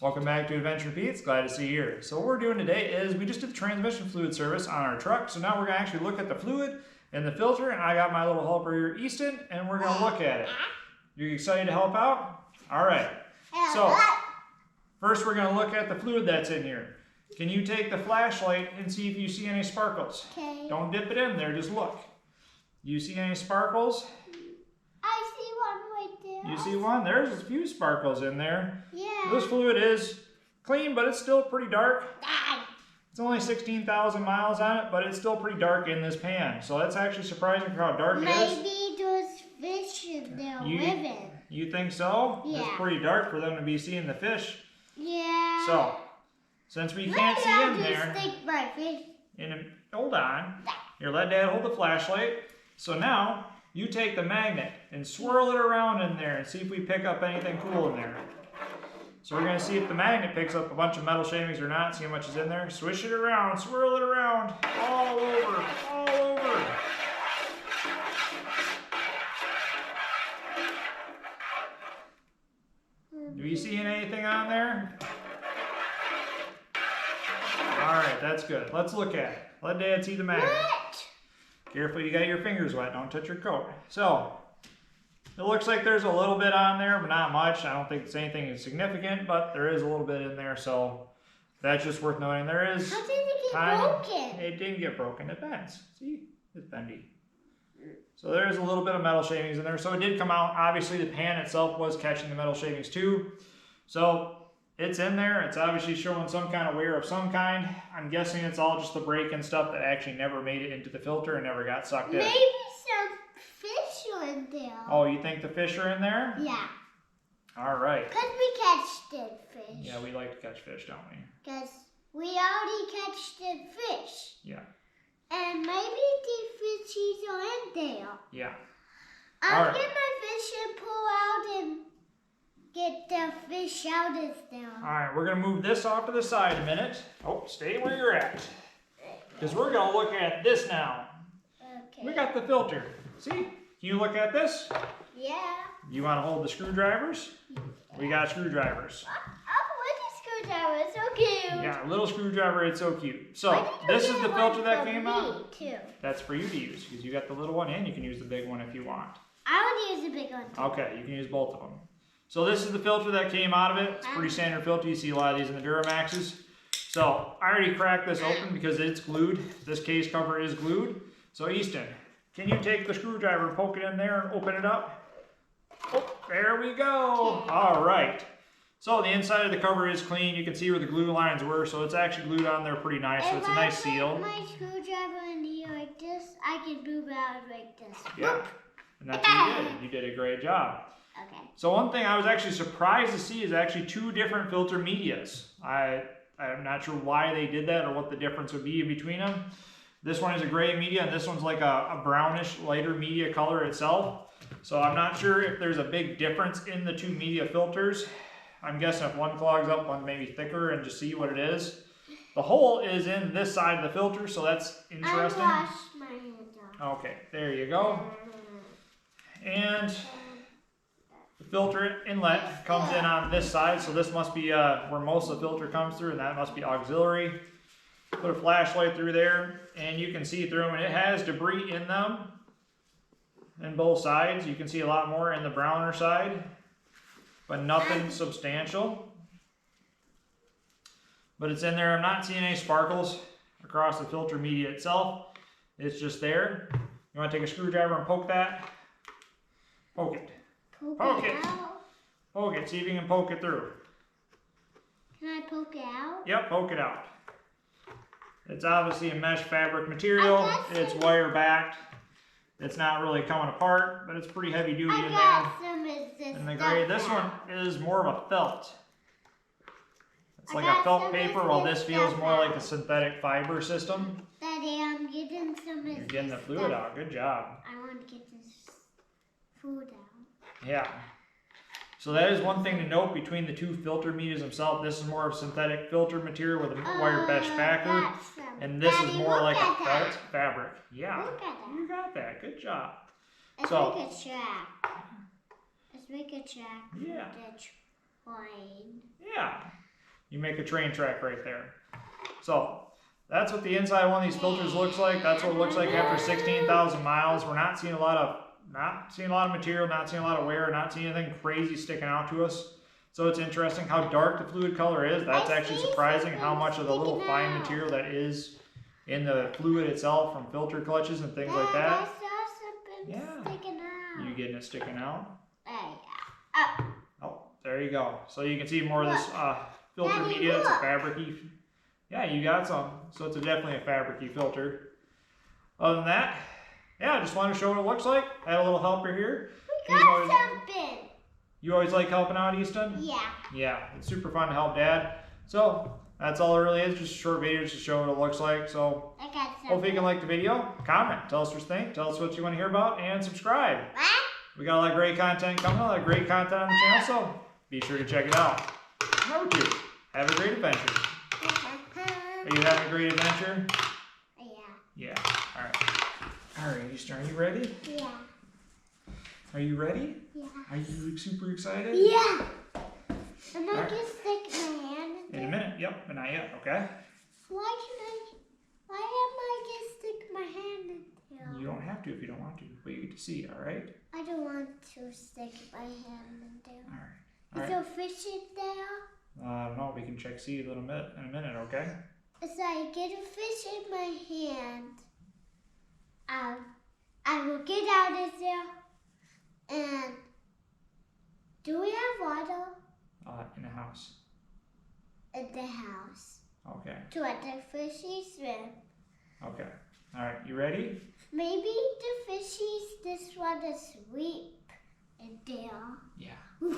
Welcome back to Adventure Pete's. Glad to see you here. So what we're doing today is we just did the transmission fluid service on our truck. So now we're going to actually look at the fluid and the filter. And I got my little helper here, Easton, and we're going to look at it. You excited to help out? All right. So first we're going to look at the fluid that's in here. Can you take the flashlight and see if you see any sparkles? Okay. Don't dip it in there, just look. You see any sparkles? I see one right there. You see one? There's a few sparkles in there. Yeah. This fluid is clean, but it's still pretty dark. It's only 16,000 miles on it, but it's still pretty dark in this pan. So that's actually surprising for how dark it is. Maybe there's fish in there living. You think so? Yeah. It's pretty dark for them to be seeing the fish. Yeah. So, since we can't see in there, stick my fish. hold on. Here, let Dad hold the flashlight. So now, you take the magnet and swirl it around in there and see if we pick up anything cool in there. So we're going to see if the magnet picks up a bunch of metal shavings or not, see how much is in there. Swish it around, swirl it around, all over, all over. Do you see anything on there? Alright, that's good. Let's look at it. Let Dad see the magnet. What? Careful, you got your fingers wet. Don't touch your coat. So, it looks like there's a little bit on there, but not much. I don't think it's anything significant, but there is a little bit in there, so that's just worth noting. There is. How did it get broken? It didn't get broken. It bends. See? It's bendy. So there's a little bit of metal shavings in there. So it did come out. Obviously, the pan itself was catching the metal shavings too. So it's in there. It's obviously showing some kind of wear of some kind. I'm guessing it's all just the brake and stuff that actually never made it into the filter and never got sucked in. Maybe some fish are in there. Oh, you think the fish are in there? Yeah. All right. Because we catch the fish. Yeah, we like to catch fish, don't we? Because we already catch the fish. Yeah. And maybe the fishies are in there. Yeah. I'll get my fish and pull out and get the fish out of there. All right, we're going to move this off to the side a minute. Oh, stay where you're at. Because we're going to look at this now. Okay. We got the filter. See? Can you look at this? Yeah. You want to hold the screwdrivers? We got screwdrivers. Oh, what a screwdriver. It's so cute. Yeah, a little screwdriver. It's so cute. So, this is the filter that came out. Too. That's for you to use because you got the little one and you can use the big one if you want. I would use the big one too. Okay, you can use both of them. So this is the filter that came out of it. It's a pretty standard filter. You see a lot of these in the Duramaxes. So I already cracked this open because it's glued. This case cover is glued. So Easton, can you take the screwdriver and poke it in there and open it up? Oh, there we go. All right. So the inside of the cover is clean. You can see where the glue lines were. So it's actually glued on there pretty nice. So it's a nice seal. If I put my screwdriver in here like this, I can move out like this. Yeah. And that's what you did. You did a great job. Okay. So one thing I was actually surprised to see is actually two different filter medias. I'm not sure why they did that or what the difference would be in between them. This one is a gray media and this one's like a brownish lighter media color itself. So I'm not sure if there's a big difference in the two media filters. I'm guessing if one clogs up, one may be thicker and just see what it is. The hole is in this side of the filter, so that's interesting. I washed my hands off. Okay, there you go. And the filter inlet comes in on this side, so this must be where most of the filter comes through, and that must be auxiliary. Put a flashlight through there, and you can see through them, and it has debris in them in both sides. You can see a lot more in the browner side, but nothing substantial. But it's in there. I'm not seeing any sparkles across the filter media itself. It's just there. You want to take a screwdriver and poke that? Poke it. Poke it. Poke it. See if you can poke it through. Can I poke it out? Yep, poke it out. It's obviously a mesh fabric material. It's wire backed. It's not really coming apart, but it's pretty heavy duty in there. And the gray, this one is more of a felt. It's like a felt paper, while this feels more like a synthetic fiber system. Daddy, I'm getting some of this. You're getting the fluid out. Good job. I want to get this food out. Yeah. So that is one thing to note between the two filter medias themselves. This is more of synthetic filter material with a wire mesh backer. And this is more like a felt fabric. Yeah. Look at that. You got that. Good job. Let's make a track. Let's make a track. Yeah. That's fine. Yeah. You make a train track right there. So that's what the inside of one of these filters looks like. That's what it looks like after 16,000 miles. We're not seeing a lot of material, not seeing a lot of wear, not seeing anything crazy sticking out to us. So it's interesting how dark the fluid color is. That's actually surprising how much of the little fine material that is in the fluid itself from filter clutches and things like that. I saw something sticking out. You getting it sticking out? Oh. Oh, there you go. So you can see more of this filter media. It's a fabricy. Yeah, you got some. So it's definitely a fabricy filter. Other than that, yeah, I just wanted to show what it looks like. Had a little helper here. We got something. You always like helping out, Easton? Yeah. Yeah, it's super fun to help Dad. So that's all it really is, just a short video just to show what it looks like. So I got something. hopefully you can like the video, comment, tell us what you think, tell us what you want to hear about, and subscribe. What? We got a lot of great content coming, a lot of great content on the channel, so be sure to check it out. Number 2, have a great adventure. Are you having a great adventure? Yeah. Yeah. All right. All right, Easton, are you ready? Yeah. Are you ready? Yeah. Are you super excited? Yeah. And I Alright. can stick my hand in there. In a minute, yep, but not yet, okay? Why am I just stick my hand in there? You don't have to if you don't want to, but you get to see, all right? I don't want to stick my hand in there. All right. Is there fish in there? I don't know, we can check see in a minute, okay? As I get a fish in my hand, I will get out of there. And do we have water In the house. in the house Okay, to let the fishies swim? okay. All right, you ready? Maybe the fishies just want to sweep in there. Yeah.